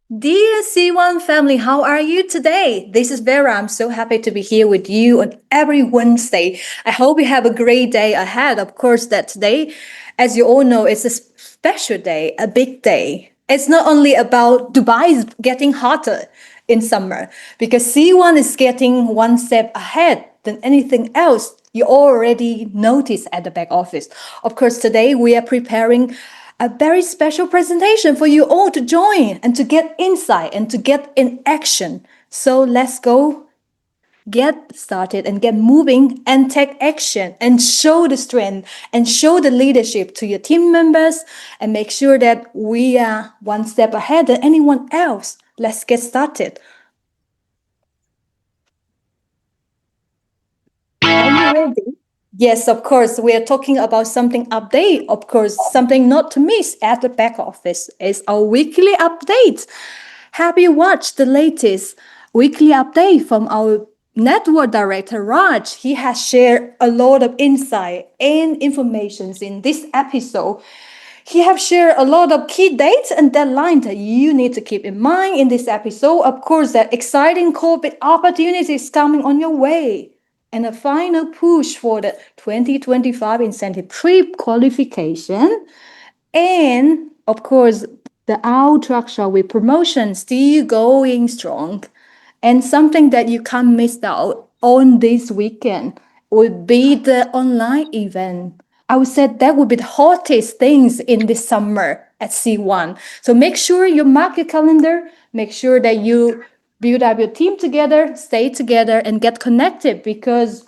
Dear C1 family, how are you today? This is Vera. I'm so happy to be here with you on every Wednesday. I hope you have a great day ahead. Of course, that today, as you all know, it's a special day, a big day. It's not only about Dubai is getting hotter in summer because C1 is getting one step ahead than anything else you already noticed at the back office. Of course, today we are preparing a very special presentation for you all to join and to get insight and to get in action. So let's go get started and get moving and take action and show the strength and show the leadership to your team members and make sure that we are one step ahead than anyone else. Let's get started. Are you ready? Yes, of course. We are talking about something update. Of course, something not to miss at the back office is our weekly update. Have you watched the latest weekly update from our network director Raj? He has shared a lot of insight and information in this episode. He have shared a lot of key dates and deadlines that you need to keep in mind in this episode. Of course, that exciting Corbit opportunity is coming on your way. And a final push for the 2025 incentive trip qualification. And of course, the ultra shockwave promotion still going strong. And something that you can't miss out on this weekend would be the online event. I would say that would be the hottest things in this summer at C1. So make sure you mark your calendar, make sure that you build up your team together, stay together, and get connected because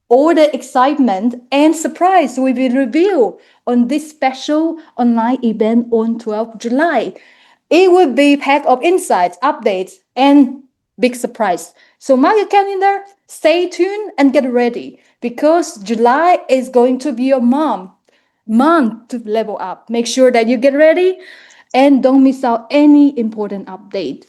all the excitement and surprise will be revealed on this special online event on 12th July. It will be packed of insights, updates, and big surprise. So mark your calendar, stay tuned, and get ready because July is going to be your month to level up. Make sure that you get ready and don't miss out any important update.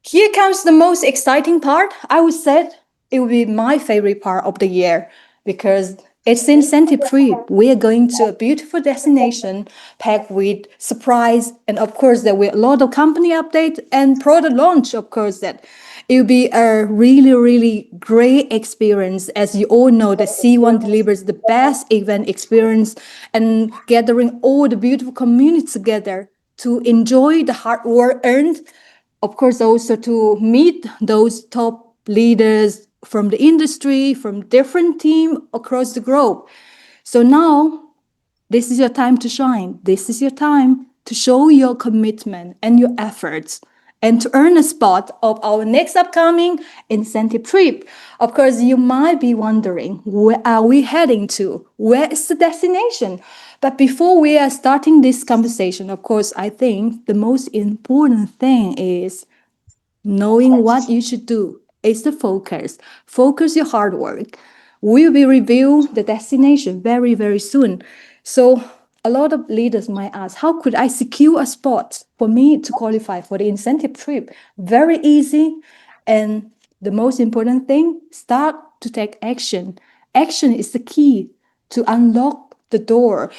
Here comes the most exciting part. I would say it will be my favorite part of the year because it's incentive trip. We are going to a beautiful destination packed with surprise and of course there will be a lot of company update and product launch. Of course that it will be a really great experience. As you all know, the C1 delivers the best event experience and gathering all the beautiful community together to enjoy the hard work earned, of course, also to meet those top leaders from the industry, from different teams across the globe. So now, this is your time to shine. This is your time to show your commitment and your efforts and to earn a spot of our next upcoming incentive trip. Of course, you might be wondering, where are we heading to? Where is the destination? But before we are starting this conversation, of course, I think the most important thing is knowing what you should do. Is the focus. Focus your hard work. We will reveal the destination very soon. So a lot of leaders might ask, how could I secure a spot for me to qualify for the incentive trip? Very easy. And the most important thing, start to take action. Action is the key to unlock the door,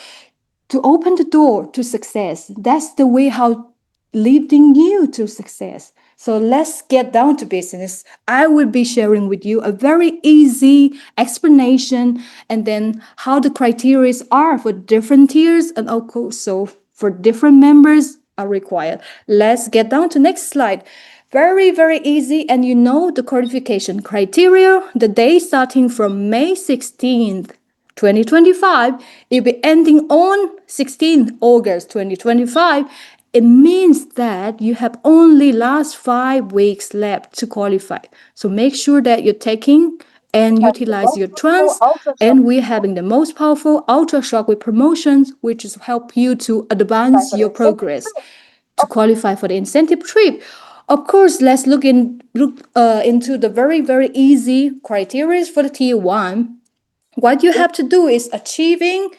to open the door to success. That's the way how leading you to success. So let's get down to business. I will be sharing with you a very easy explanation and then how the criteria are for different tiers and also for different members are required. Let's get down to next slide. Very easy. And you know the qualification criteria, the day starting from May 16th, 2025, it'll be ending on 16th August 2025. It means that you have only last 5 weeks left to qualify. So make sure that you're taking and utilize your trance. And we're having the most powerful ultra shockwave promotions, which is help you to advance your progress to qualify for the incentive trip. Of course, let's look into the very easy criteria for the tier 1. What you have to do is achieving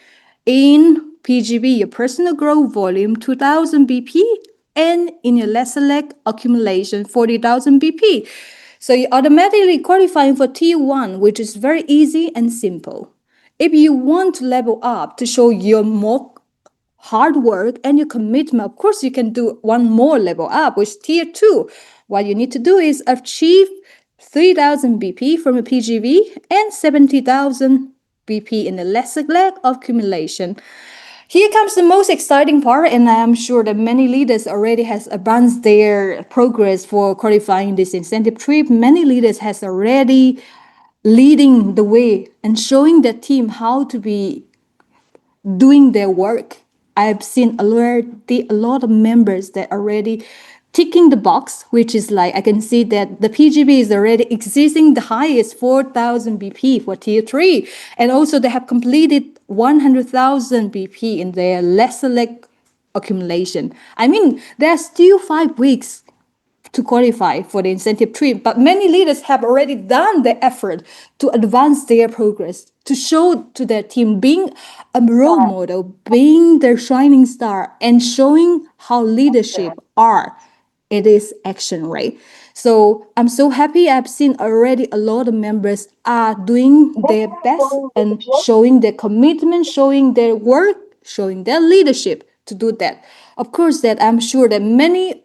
in PGV, your personal growth volume, 2000 BP, and in your Let's Select accumulation, 40,000 BP. So you automatically qualifying for tier 1, which is very easy and simple. If you want to level up to show your more hard work and your commitment, of course, you can do one more level up, which is tier 2. What you need to do is achieve 3,000 BP from a PGV and 70,000 BP in the lesser leg of accumulation. Here comes the most exciting part, and I am sure that many leaders already has advanced their progress for qualifying this incentive trip. Many leaders has already leading the way and showing the team how to be doing their work. I've seen already a lot of members that already ticking the box, which is like I can see that the PGB is already exceeding the highest 4,000 BP for tier 3, and also they have completed 100,000 BP in their lesser leg accumulation. I mean, there are still 5 weeks to qualify for the incentive trip, but many leaders have already done the effort to advance their progress, to show to their team, being a role model, being their shining star, and showing how leadership are. It is action, right? So I'm so happy. I've seen already a lot of members are doing their best and showing their commitment, showing their work, showing their leadership to do that. Of course, that I'm sure that many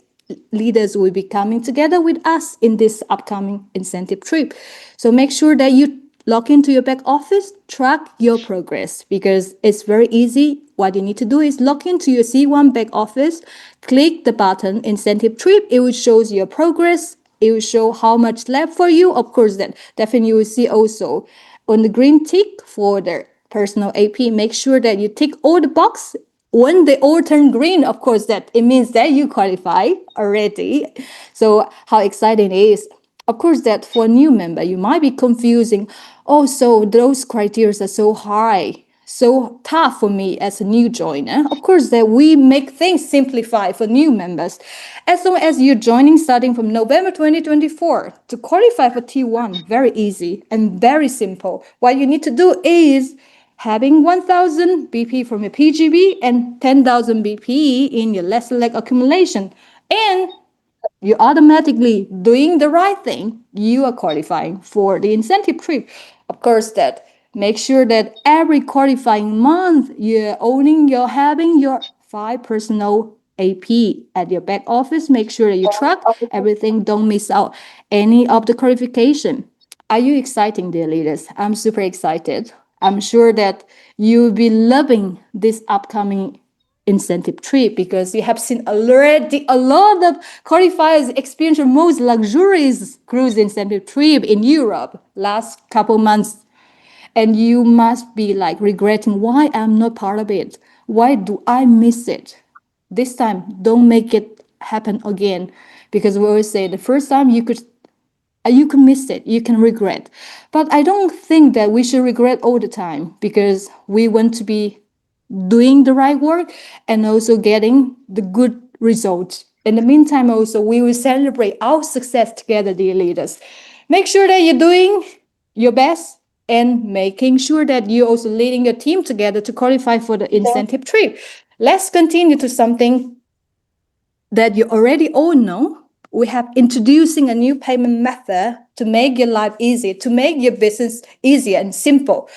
leaders will be coming together with us in this upcoming incentive trip. So make sure that you log into your back office, track your progress, because it's very easy. What you need to do is log into your C1 back office, click the button incentive trip. It will show your progress. It will show how much left for you. Of course, that definitely you will see also on the green tick for the personal AP. Make sure that you tick all the box. When they all turn green, of course, that it means that you qualify already. So how exciting it is. Of course, that for a new member, you might be confusing. Oh, so those criteria are so high, so tough for me as a new joiner. Of course, that we make things simplify for new members. As long as you're joining starting from November 2024 to qualify for T1, very easy and very simple. What you need to do is having 1,000 BP from your PGB and 10,000 BP in your lesser leg accumulation. And you're automatically doing the right thing. You are qualifying for the incentive trip. Of course, that make sure that every qualifying month you're having your 5 personal AP at your back office. Make sure that you track everything. Don't miss out any of the qualification. Are you excited, dear leaders? I'm super excited. I'm sure that you'll be loving this upcoming incentive trip because you have seen already a lot of qualifiers experience the most luxurious cruise incentive trip in Europe last couple months. And you must be like regretting why I'm not part of it. Why do I miss it? This time, don't make it happen again, because we always say the first time you could miss it, you can regret. But I don't think that we should regret all the time, because we want to be doing the right work and also getting the good results. In the meantime, also, we will celebrate our success together, dear leaders. Make sure that you're doing your best and making sure that you're also leading your team together to qualify for the incentive trip. Let's continue to something that you already all know. We have introducing a new payment method to make your life easier, to make your business easier and simple.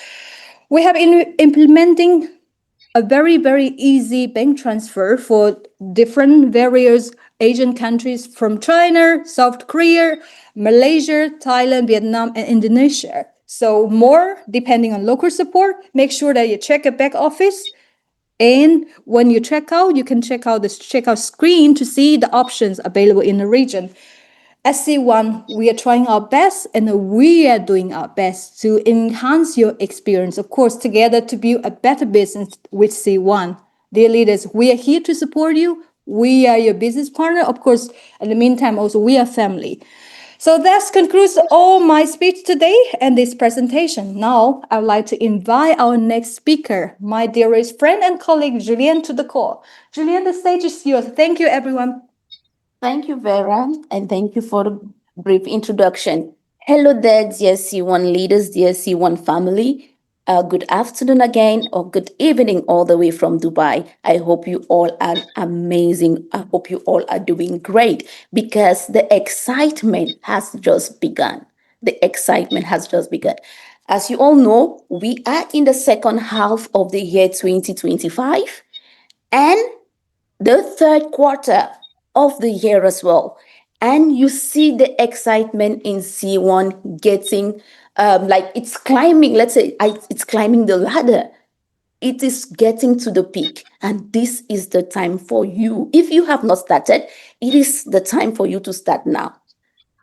We have implementing a very, very easy bank transfer for different various Asian countries from China, South Korea, Malaysia, Thailand, Vietnam, and Indonesia. So more depending on local support, make sure that you check your back office. And when you check out, you can check out this checkout screen to see the options available in the region. At C1, we are trying our best and we are doing our best to enhance your experience, of course, together to build a better business with C1. Dear leaders, we are here to support you. We are your business partner. Of course, in the meantime, also, we are family. So that concludes all my speech today and this presentation. Now, I would like to invite our next speaker, my dearest friend and colleague, Julian, to the call. Julian, the stage is yours. Thank you, everyone. Thank you, Vera, and thank you for the brief introduction. Hello there, dear C1 leaders, dear C1 family. Good afternoon again, or good evening, all the way from Dubai. I hope you all are amazing. I hope you all are doing great, because the excitement has just begun. The excitement has just begun. As you all know, we are in the second half of the year 2025. and the third quarter of the year as well. And you see the excitement in C1 getting, like it's climbing, let's say it's climbing the ladder. It is getting to the peak. And this is the time for you. If you have not started, it is the time for you to start now.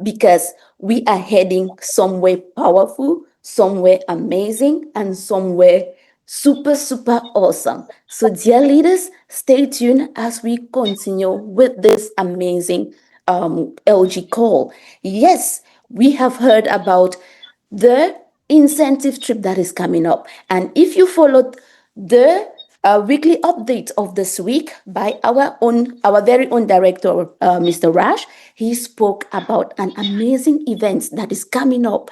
Because we are heading somewhere powerful, somewhere amazing, and somewhere super, super awesome. So, dear leaders, stay tuned as we continue with this amazing LG call. Yes, we have heard about the incentive trip that is coming up. And if you followed the weekly update of this week by our very own director, Mr. Rash, he spoke about an amazing event that is coming up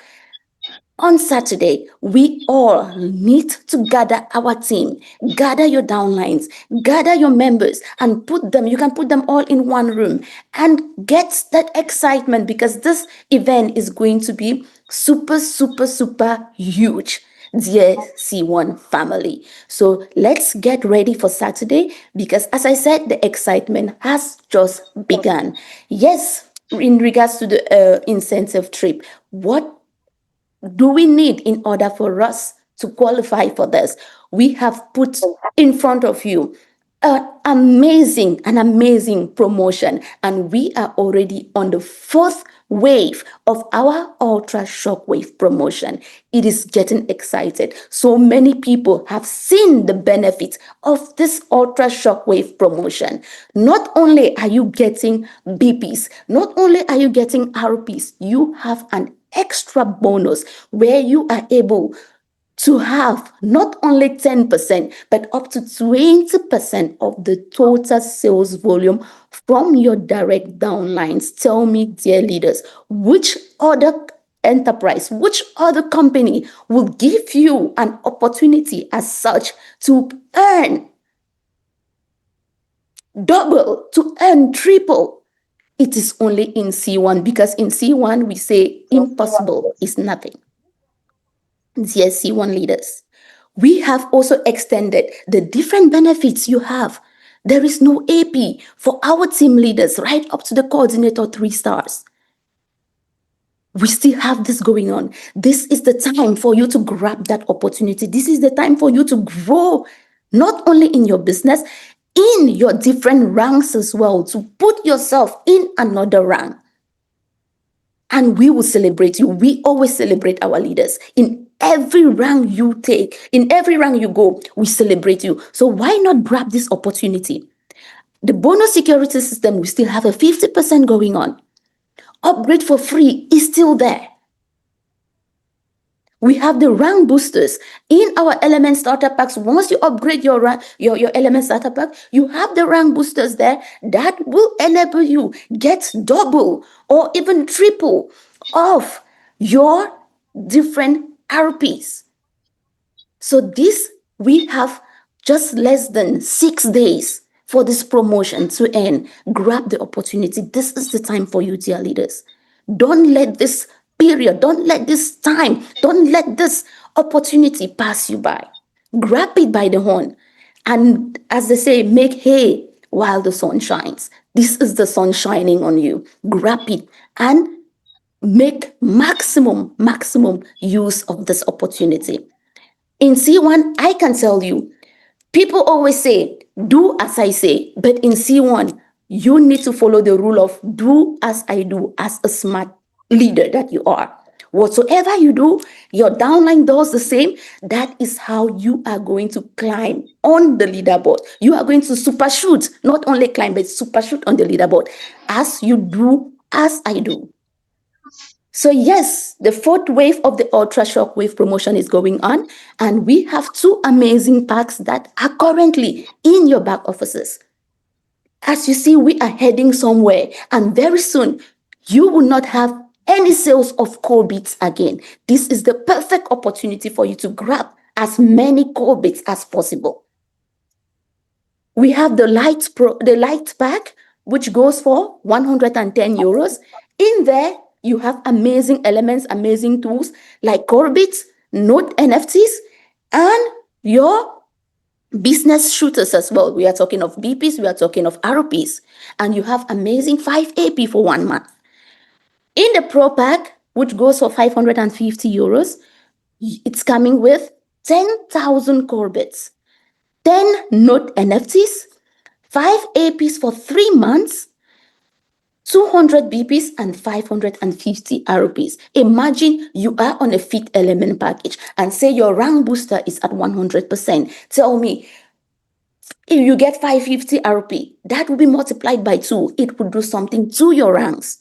on Saturday. We all need to gather our team, gather your downlines, gather your members, and you can put them all in one room and get that excitement, because this event is going to be super, super, super huge, dear C1 family. So let's get ready for Saturday, because as I said, the excitement has just begun. Yes, in regards to the incentive trip, what do we need in order for us to qualify for this? We have put in front of you an amazing promotion, and we are already on the fourth wave of our ultra shockwave promotion. It is getting excited. So many people have seen the benefits of this ultra shockwave promotion. Not only are you getting BPs, not only are you getting RPs, you have an extra bonus where you are able to have not only 10%, but up to 20% of the total sales volume from your direct downlines. Tell me, dear leaders, which other enterprise, which other company will give you an opportunity as such to earn double, to earn triple? It is only in C1, because in C1 we say impossible is nothing. Dear C1 leaders, we have also extended the different benefits you have. There is no AP for our team leaders, right up to the coordinator 3 stars. We still have this going on. This is the time for you to grab that opportunity. This is the time for you to grow, not only in your business, in your different ranks as well, to put yourself in another rank. And we will celebrate you. We always celebrate our leaders. In every rank you take, in every rank you go, we celebrate you. So why not grab this opportunity? The bonus security system, we still have a 50% going on. Upgrade for free is still there. We have the rank boosters in our element starter packs. Once you upgrade your element starter pack, you have the rank boosters there that will enable you get double or even triple of your different RPs. So this, we have just less than 6 days for this promotion to end. Grab the opportunity. This is the time for you, dear leaders. Don't let this period, don't let this time, don't let this opportunity pass you by. Grab it by the horn. And as they say, make hay while the sun shines. This is the sun shining on you. Grab it and make maximum use of this opportunity. In C1, I can tell you, people always say, do as I say. But in C1, you need to follow the rule of do as I do, as a smart leader that you are. Whatsoever you do, your downline does the same. That is how you are going to climb on the leaderboard. You are going to super shoot, not only climb, but super shoot on the leaderboard as you do, as I do. So yes, the fourth wave of the Ultra Shockwave promotion is going on, and we have 2 amazing packs that are currently in your back offices. As you see, we are heading somewhere, and very soon you will not have any sales of Corbits again. This is the perfect opportunity for you to grab as many Corbits as possible. We have the light pack, which goes for 110 euros. In there, you have amazing elements, amazing tools like Corbit, Node NFTs, and your business shooters as well. We are talking of BPs, we are talking of RPs, and you have amazing 5 AP for 1 month. In the Pro Pack, which goes for €550, it's coming with 10,000 Corbits, 10 Note NFTs, 5 APs for 3 months, 200 BPs and 550 RPs. Imagine you are on a Fit Element package and say your rank booster is at 100%. Tell me, if you get 550 RP, that will be multiplied by 2. It will do something to your ranks.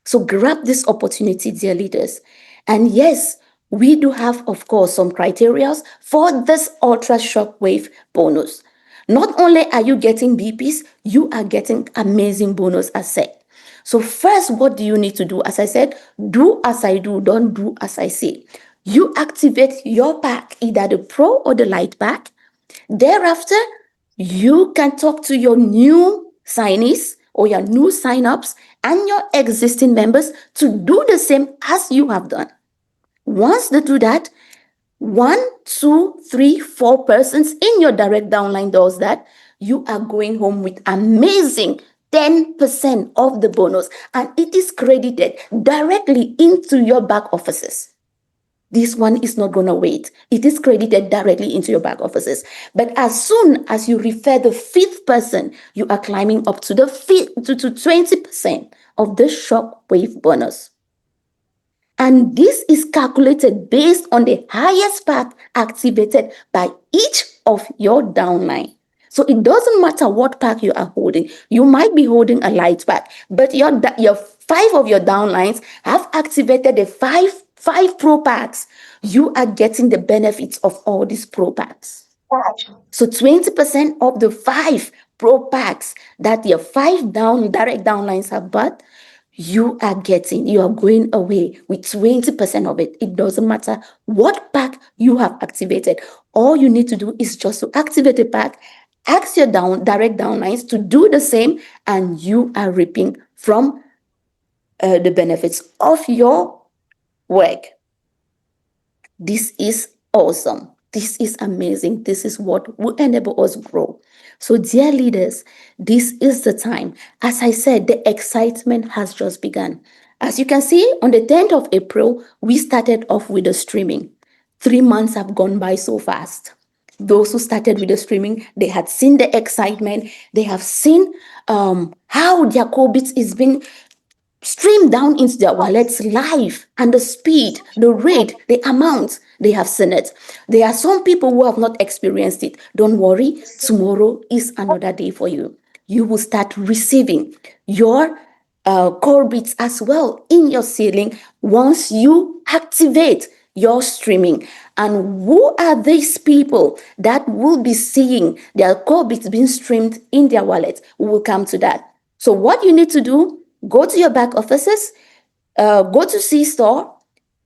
So grab this opportunity, dear leaders. And yes, we do have, of course, some criteria for this Ultra Shockwave bonus. Not only are you getting BPs, you are getting amazing bonus as said. So first, what do you need to do? As I said, do as I do, don't do as I say. You activate your pack, either the Pro or the Light pack. Thereafter, you can talk to your new signees or your new signups and your existing members to do the same as you have done. Once they do that, 1, 2, 3, 4 persons in your direct downline does that, you are going home with amazing 10% of the bonus, and it is credited directly into your back offices. This one is not going to wait. It is credited directly into your back offices. But as soon as you refer the 5th person, you are climbing up to the 20% of the shockwave bonus. And this is calculated based on the highest pack activated by each of your downline. So it doesn't matter what pack you are holding. You might be holding a light pack, but your 5 of your downlines have activated the 5 pro packs. You are getting the benefits of all these pro packs. So 20% of the 5 pro packs that your 5 direct downlines have bought, you are going away with 20% of it. It doesn't matter what pack you have activated. All you need to do is just to activate a pack, ask your direct downlines to do the same, and you are reaping from the benefits of your work. This is awesome. This is amazing. This is what will enable us grow. So, dear leaders, this is the time. As I said, the excitement has just begun. As you can see, on the 10th of April, we started off with the streaming. 3 months have gone by so fast. Those who started with the streaming, they had seen the excitement. They have seen how their Corbit is being streamed down into their wallets live, and the speed, the rate, the amount, they have seen it. There are some people who have not experienced it. Don't worry, tomorrow is another day for you. You will start receiving your Corbits as well in your ceiling once you activate your streaming. And who are these people that will be seeing their Corbits being streamed in their wallet? We will come to that. So what you need to do, go to your back offices, go to C-Store,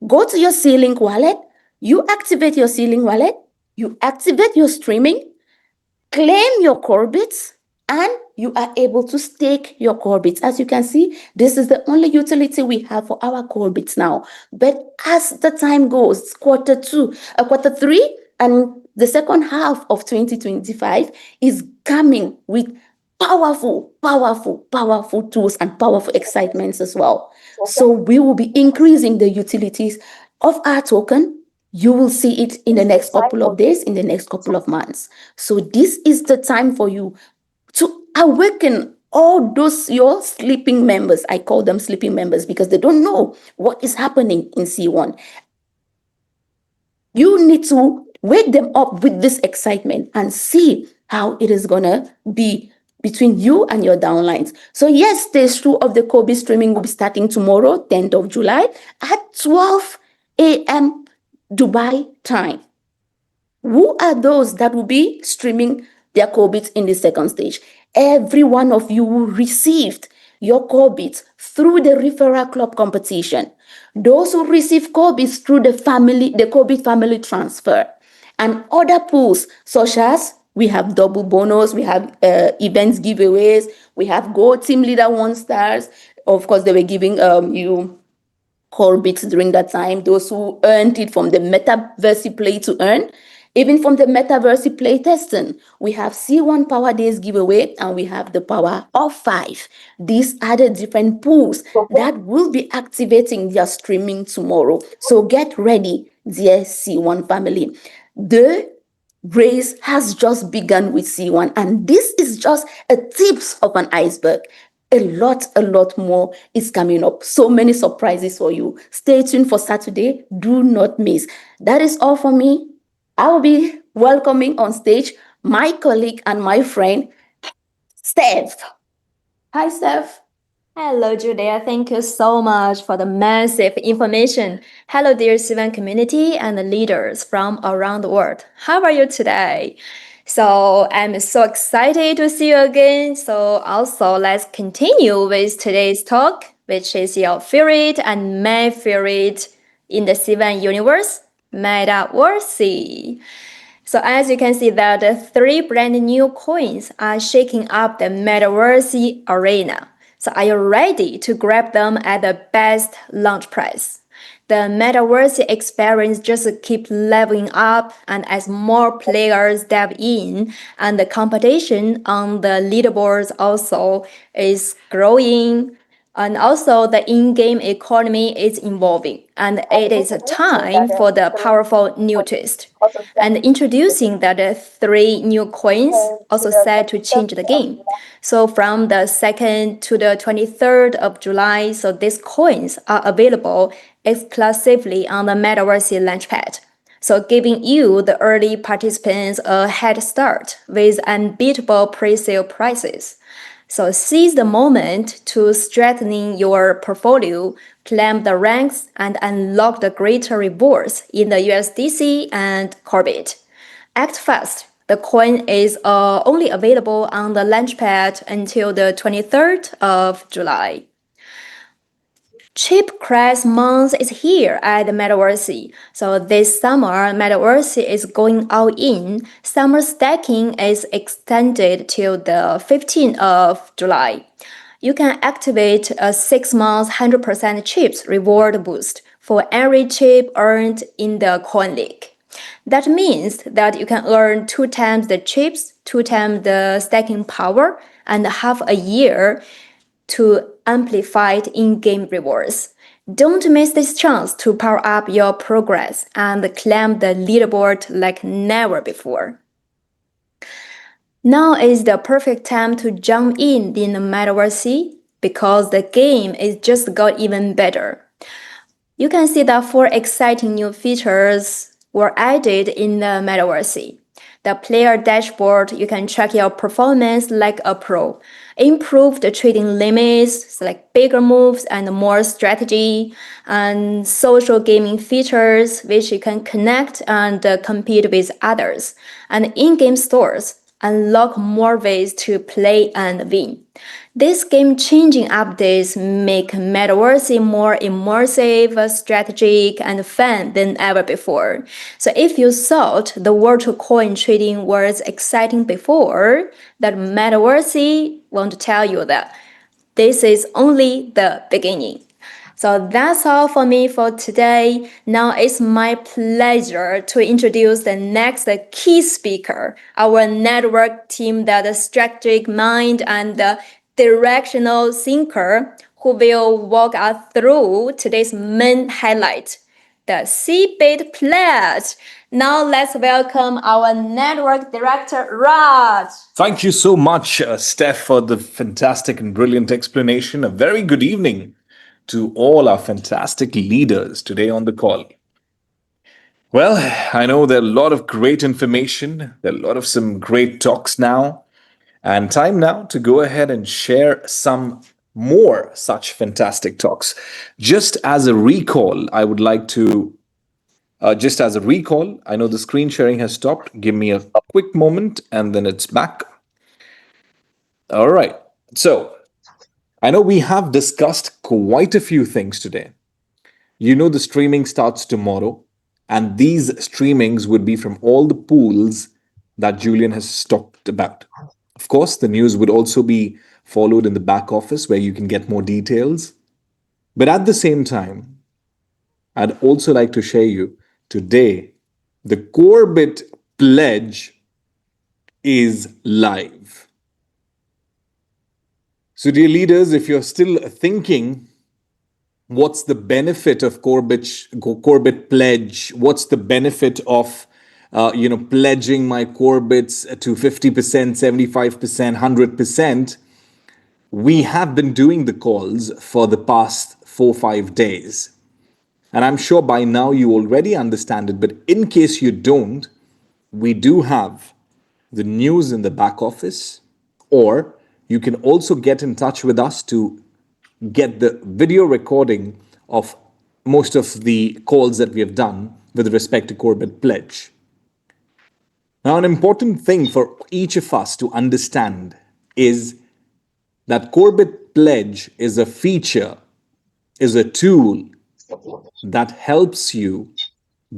go to your C-Link wallet, you activate your C-Link wallet, you activate your streaming, claim your Corbits, and you are able to stake your Corbits. As you can see, this is the only utility we have for our Corbits now. But as the time goes, quarter 3, and the second half of 2025 is coming with powerful tools and powerful excitements as well. So we will be increasing the utilities of our token. You will see it in the next couple of days, in the next couple of months. So this is the time for you to awaken all those your sleeping members. I call them sleeping members because they don't know what is happening in C1. You need to wake them up with this excitement and see how it is gonna be between you and your downlines. So yes, stage 2 of the Corbit streaming will be starting tomorrow, 10th of July at 12 a.m. Dubai time. Who are those that will be streaming their Corbit in the second stage? Every one of you who received your Corbit through the referral club competition. Those who receive Corbit through the Corbit family transfer, and other pools such as we have double bonus, we have events giveaways, we have Go Team Leader 1 stars. Of course, they were giving you Corbit during that time. Those who earned it from the Metaversy play to earn. Even from the Metaversy playtesting, we have C1 Power Days giveaway and we have the Power of 5. These are the different pools that will be activating their streaming tomorrow. So get ready, dear C1 family. The race has just begun with C1, and this is just a tips of an iceberg. A lot more is coming up. So many surprises for you. Stay tuned for Saturday. Do not miss. That is all for me. I will be welcoming on stage my colleague and my friend, Steph. Hi, Steph. Hello, Julia. Thank you so much for the massive information. Hello, dear Sivan community and leaders from around the world. How are you today? So I'm so excited to see you again. So also let's continue with today's talk, which is your favorite and my favorite in the Sivan universe, Metaversy. So as you can see that the 3 brand new coins are shaking up the Metaversy arena. So are you ready to grab them at the best launch price? The Metaversy experience just keep leveling up, and as more players dive in, and the competition on the leaderboards also is growing. And also the in-game economy is evolving, and it is a time for the powerful new twist. And introducing the 3 new coins also set to change the game. So from the 2nd to the 23rd of July, so these coins are available exclusively on the Metaversy Launchpad. So giving you, the early participants, a head start with unbeatable pre-sale prices. So seize the moment to strengthen your portfolio, climb the ranks, and unlock the greater rewards in the USDC and Corbit. Act fast. The coin is only available on the Launchpad until the 23rd of July. Cheap crash month is here at Metaversy. So this summer, Metaversy is going all in. Summer stacking is extended till the 15th of July. You can activate a 6-month 100% chips reward boost for every chip earned in the coin league. That means that you can earn 2 times the chips, 2 times the stacking power, and half a year to amplified in-game rewards. Don't miss this chance to power up your progress and climb the leaderboard like never before. Now is the perfect time to jump in the Metaversy because the game is just got even better. You can see that 4 exciting new features were added in the Metaversy. The player dashboard, you can track your performance like a pro. Improve the trading limits, select bigger moves and more strategy, and social gaming features which you can connect and compete with others. And in-game stores, unlock more ways to play and win. These game-changing updates make Metaversy more immersive, strategic, and fun than ever before. So if you thought the virtual coin trading was exciting before, that Metaversy won't tell you that. This is only the beginning. So that's all for me for today. Now it's my pleasure to introduce the next key speaker, our network team, that the strategic mind and the directional thinker, who will walk us through today's main highlight, the CBIT pledge. Now let's welcome our network director, Raj. Thank you so much, Steph, for the fantastic and brilliant explanation. A very good evening to all our fantastic leaders today on the call. Well, I know there are a lot of great information, there are a lot of some great talks now, and time now to go ahead and share some more such fantastic talks. Just as a recall, I would like to I know the screen sharing has stopped. Give me a quick moment and then it's back. All right. So I know we have discussed quite a few things today. You know, the streaming starts tomorrow, and these streamings would be from all the pools that Julian has talked about. Of course, the news would also be followed in the back office where you can get more details. But at the same time, I'd also like to share you today the Corbit pledge is live. So, dear leaders, if you're still thinking, what's the benefit of Corbit pledge? What's the benefit of pledging my Corbits to 50%, 75%, 100%? We have been doing the calls for the past 4-5 days. And I'm sure by now you already understand it, but in case you don't, we do have the news in the back office, or you can also get in touch with us to get the video recording of most of the calls that we have done with respect to Corbit Pledge. Now, an important thing for each of us to understand is that Corbit Pledge is a feature, is a tool that helps you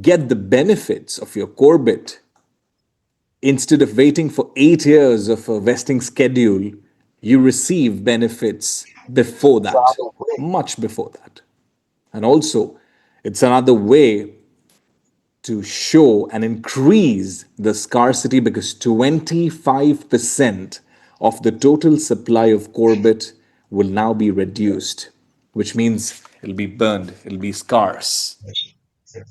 get the benefits of your Corbit. Instead of waiting for 8 years of a vesting schedule, you receive benefits before that, much before that. And also, it's another way to show and increase the scarcity, because 25% of the total supply of Corbit will now be reduced, which means it'll be burned, it'll be scarce.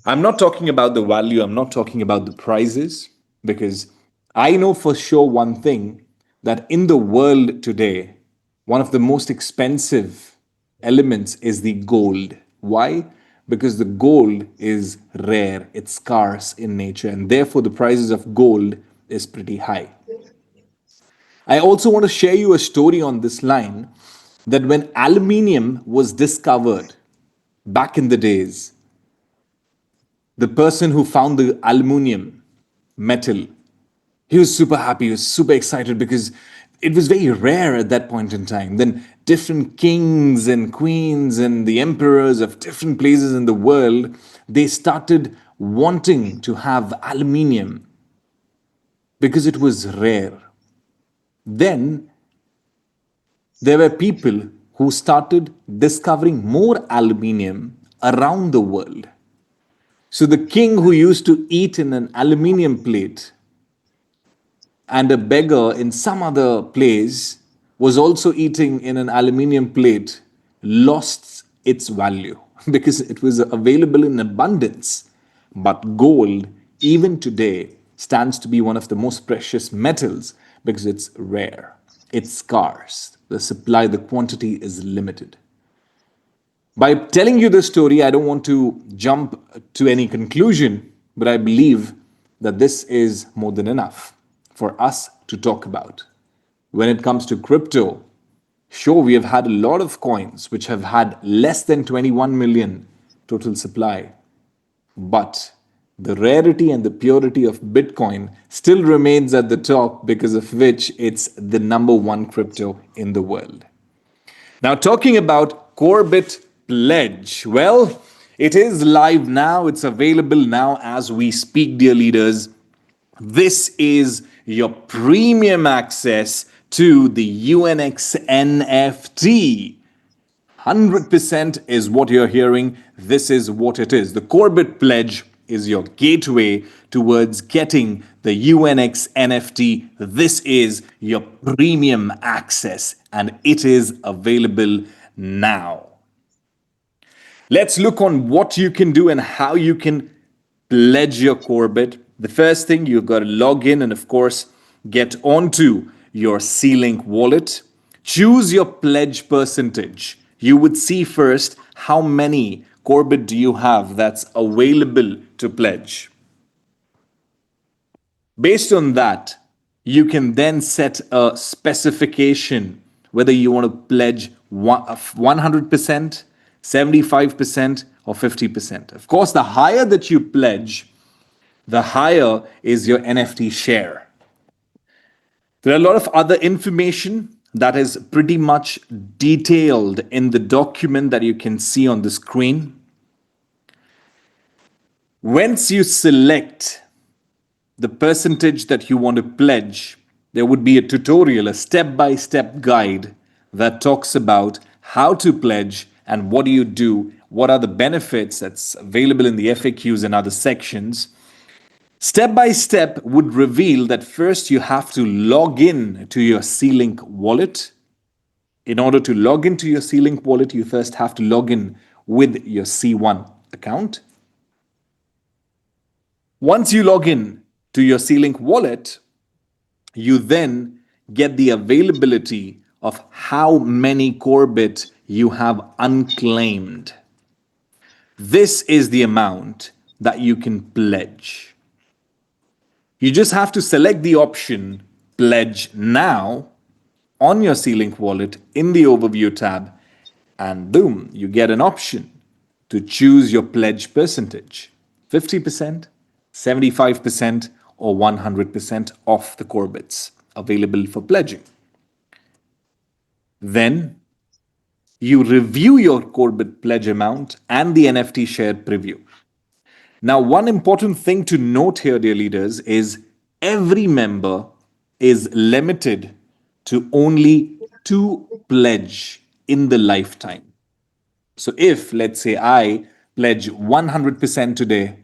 I'm not talking about the value, I'm not talking about the prices, because I know for sure one thing, that in the world today, one of the most expensive elements is the gold. Why? Because the gold is rare, it's scarce in nature, and therefore the prices of gold is pretty high. I also want to share you a story on this line, that when aluminium was discovered back in the days, the person who found the aluminium metal, he was super happy, he was super excited, because it was very rare at that point in time. Then different kings and queens and the emperors of different places in the world, they started wanting to have aluminium because it was rare. Then there were people who started discovering more aluminium around the world. So the king who used to eat in an aluminium plate and a beggar in some other place was also eating in an aluminium plate lost its value because it was available in abundance. But gold, even today, stands to be one of the most precious metals because it's rare, it's scarce, the supply, the quantity is limited. By telling you this story, I don't want to jump to any conclusion, but I believe that this is more than enough for us to talk about. When it comes to crypto, sure, we have had a lot of coins which have had less than 21 million total supply, but the rarity and the purity of Bitcoin still remains at the top, because of which it's the number one crypto in the world. Now, talking about Corbit Pledge, well, it is live now. It's available now as we speak, dear leaders. This is your premium access to the UNX NFT. 100% is what you're hearing. This is what it is. The Corbit Pledge is your gateway towards getting the UNX NFT. This is your premium access, and it is available now. Let's look on what you can do and how you can pledge your Corbit. The first thing, you've got to log in and, of course, get onto your C-Link wallet. Choose your pledge percentage. You would see first how many Corbit do you have that's available to pledge. Based on that, you can then set a specification whether you want to pledge 100%, 75%, or 50%. Of course, the higher that you pledge, the higher is your NFT share. There are a lot of other information that is pretty much detailed in the document that you can see on the screen. Once you select the percentage that you want to pledge, there would be a tutorial, a step-by-step guide that talks about how to pledge and what do you do, what are the benefits that's available in the FAQs and other sections. Step by step would reveal that first you have to log in to your C-Link wallet. In order to log into your C-Link wallet, you first have to log in with your C1 account. Once you log in to your C-Link wallet, you then get the availability of how many Corbit you have unclaimed. This is the amount that you can pledge. You just have to select the option Pledge Now on your C-Link wallet in the Overview tab, and boom, you get an option to choose your pledge percentage, 50%, 75%, or 100% of the Corbits available for pledging. Then you review your Corbit pledge amount and the NFT share preview. Now, one important thing to note here, dear leaders, is every member is limited to only 2 pledge in the lifetime. So if, let's say, I pledge 100% today,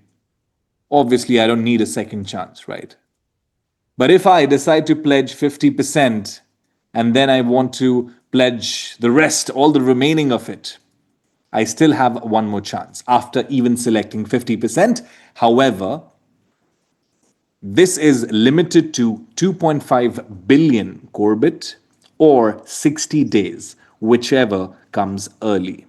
obviously I don't need a second chance, right? But if I decide to pledge 50% and then I want to pledge the rest, all the remaining of it, I still have one more chance after even selecting 50%. However, this is limited to 2.5 billion Corbit or 60 days, whichever comes early.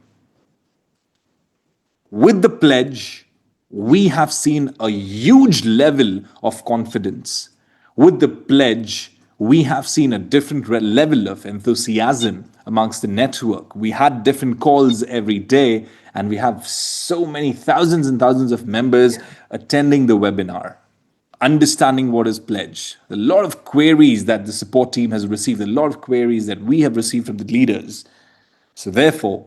With the pledge, we have seen a huge level of confidence. With the pledge, we have seen a different level of enthusiasm amongst the network. We had different calls every day, and we have so many thousands and thousands of members attending the webinar, understanding what is pledge. A lot of queries that the support team has received, a lot of queries that we have received from the leaders. So therefore,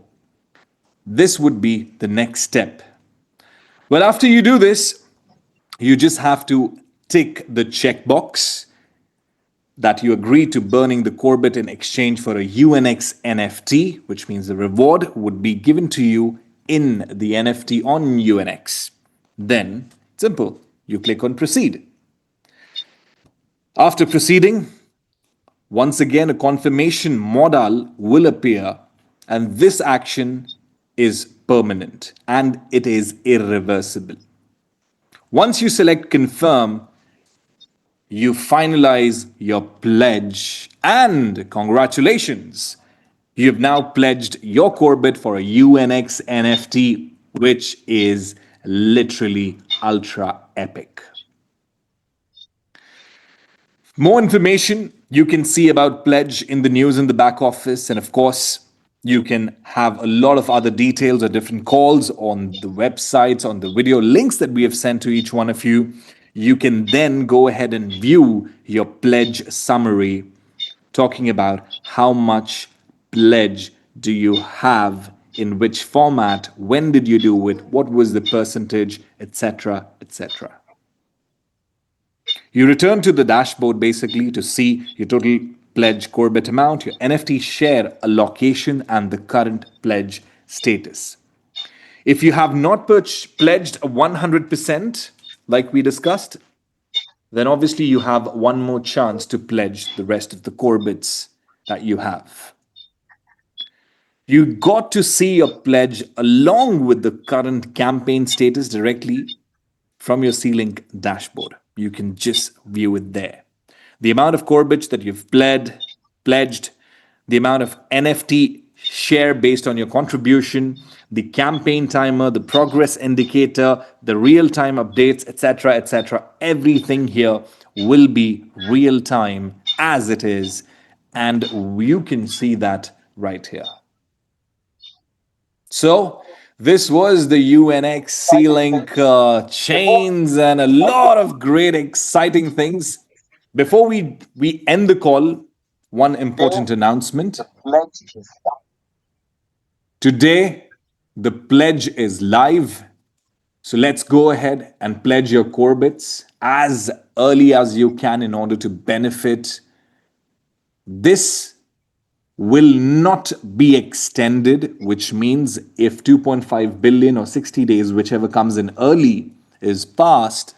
this would be the next step. Well, after you do this, you just have to tick the checkbox that you agree to burning the Corbit in exchange for a UNX NFT, which means the reward would be given to you in the NFT on UNX. Then, simple, you click on proceed. After proceeding, once again, a confirmation modal will appear, and this action is permanent and it is irreversible. Once you select confirm, you finalize your pledge, and congratulations, you have now pledged your Corbit for a UNX NFT, which is literally ultra epic. More information you can see about pledge in the news in the back office, and of course, you can have a lot of other details or different calls on the websites, on the video links that we have sent to each one of you. You can then go ahead and view your pledge summary, talking about how much pledge do you have, in which format, when did you do it, what was the percentage, etc., etc. You return to the dashboard basically to see your total pledge Corbit amount, your NFT share allocation, and the current pledge status. If you have not pledged 100%, like we discussed, then obviously you have one more chance to pledge the rest of the Corbits that you have. You got to see your pledge along with the current campaign status directly from your C-Link dashboard. You can just view it there. The amount of Corbits that you've pledged, the amount of NFT share based on your contribution, the campaign timer, the progress indicator, the real-time updates, etc., etc. Everything here will be real-time as it is, and you can see that right here. So this was the UNX C-Link chains and a lot of great exciting things. Before we end the call, one important announcement. Today, the pledge is live. So let's go ahead and pledge your Corbits as early as you can in order to benefit. This will not be extended, which means if 2.5 billion or 60 days, whichever comes in early, is passed,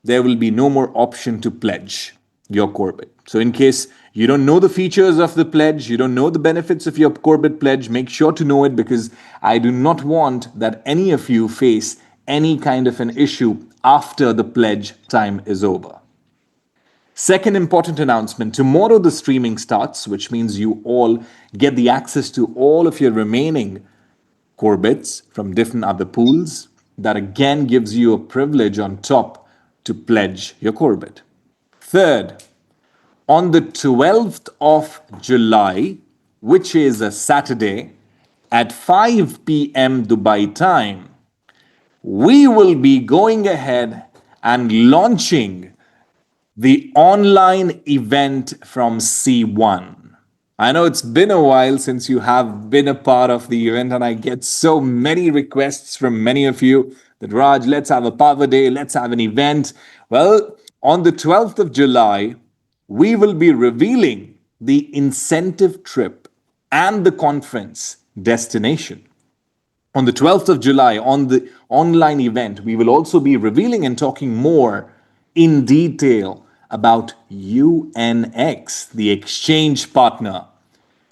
there will be no more option to pledge your Corbit. So in case you don't know the features of the pledge, you don't know the benefits of your Corbit pledge, make sure to know it, because I do not want that any of you face any kind of an issue after the pledge time is over. Second important announcement, tomorrow the streaming starts, which means you all get the access to all of your remaining Corbits from different other pools. That again gives you a privilege on top to pledge your Corbit. Third, on the 12th of July, which is a Saturday, at 5 p.m. Dubai time, we will be going ahead and launching the online event from C1. I know it's been a while since you have been a part of the event, and I get so many requests from many of you that, Raj, let's have a power day, let's have an event. Well, on the 12th of July, we will be revealing the incentive trip and the conference destination. On the 12th of July, on the online event, we will also be revealing and talking more in detail about UNX, the exchange partner.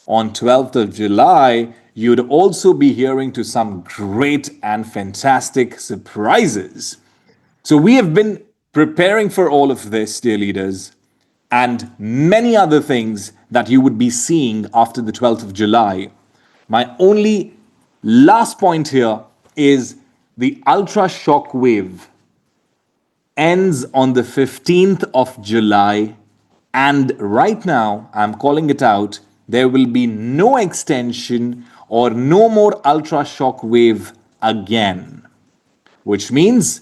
On 12th of July, you'd also be hearing to some great and fantastic surprises. So we have been preparing for all of this, dear leaders, and many other things that you would be seeing after the 12th of July. My only last point here is the ultra shockwave ends on the 15th of July, and right now I'm calling it out, there will be no extension or no more ultra shockwave again, which means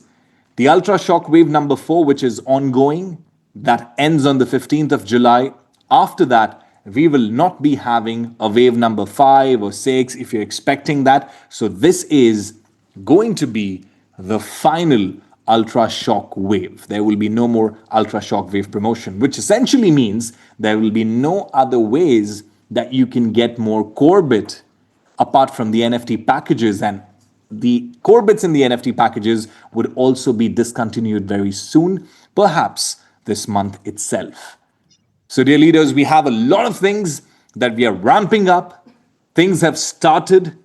the ultra shockwave number 4, which is ongoing, that ends on the 15th of July. After that, we will not be having a wave number 5 or 6 if you're expecting that. So this is going to be the final ultra shock wave. There will be no more ultra shock wave promotion, which essentially means there will be no other ways that you can get more Corbit apart from the NFT packages, and the Corbits in the NFT packages would also be discontinued very soon, perhaps this month itself. So, dear leaders, we have a lot of things that we are ramping up. Things have started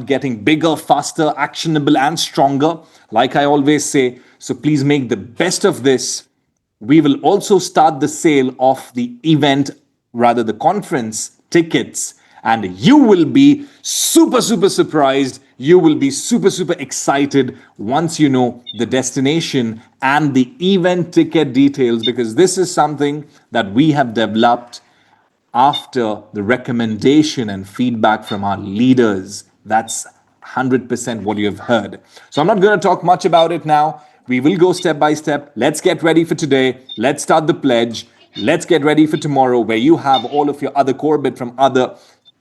getting bigger, faster, actionable, and stronger, like I always say. So please make the best of this. We will also start the sale of the event, rather the conference tickets, and you will be super, super surprised. You will be super, super excited once you know the destination and the event ticket details, because this is something that we have developed after the recommendation and feedback from our leaders. That's 100% what you have heard. So I'm not going to talk much about it now. We will go step by step. Let's get ready for today. Let's start the pledge. Let's get ready for tomorrow, where you have all of your other Corbit from other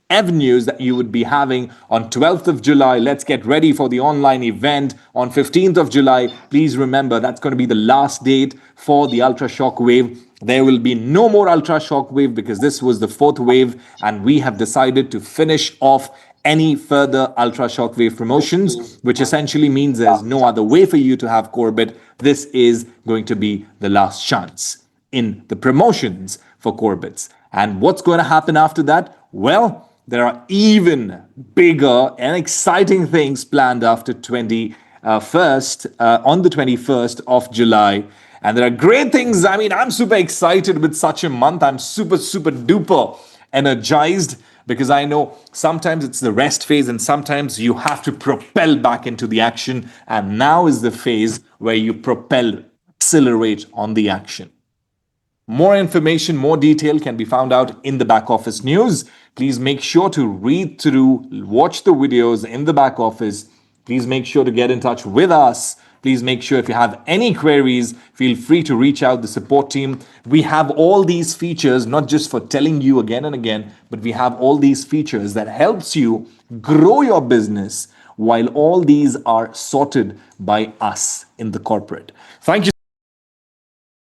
avenues that you would be having on 12th of July. Let's get ready for the online event on 15th of July. Please remember, that's going to be the last date for the Ultra Shock Wave. There will be no more Ultra Shock Wave because this was the 4th wave, and we have decided to finish off any further Ultra Shock Wave promotions, which essentially means there's no other way for you to have Corbit. This is going to be the last chance in the promotions for Corbits. And what's going to happen after that? Well, there are even bigger and exciting things planned after on the 21st of July. And there are great things. I mean, I'm super excited with such a month. I'm super, super duper energized, because I know sometimes it's the rest phase and sometimes you have to propel back into the action. And now is the phase where you propel, accelerate on the action. More information, more detail can be found out in the back office news. Please make sure to read through, watch the videos in the back office. Please make sure to get in touch with us. Please make sure if you have any queries, feel free to reach out the support team. We have all these features, not just for telling you again and again, but we have all these features that helps you grow your business while all these are sorted by us in the corporate. Thank you.